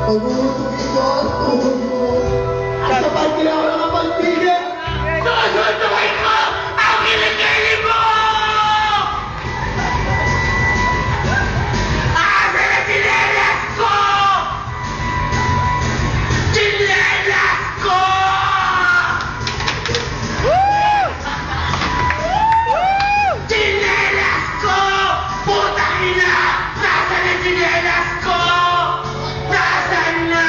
Sa pagkila ko nakapagpigil! Susuntukin mo ang kilikili mo! Asa na sinelas ko! Sinelas ko! Sinelas ko! Putang ina! Nasaan na sinelas ko? Nasaan na?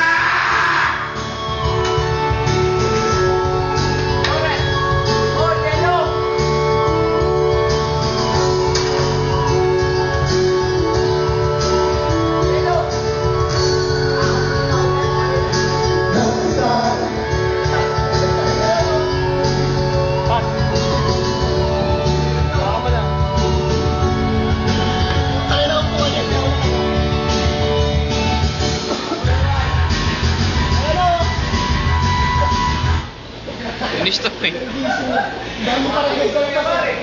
Stop eh. Dami pa rin sa labas.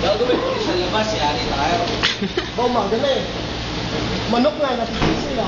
Gagawin ko sa labas, yari tayo. Umaga na eh. Manok nga, nasisis sila.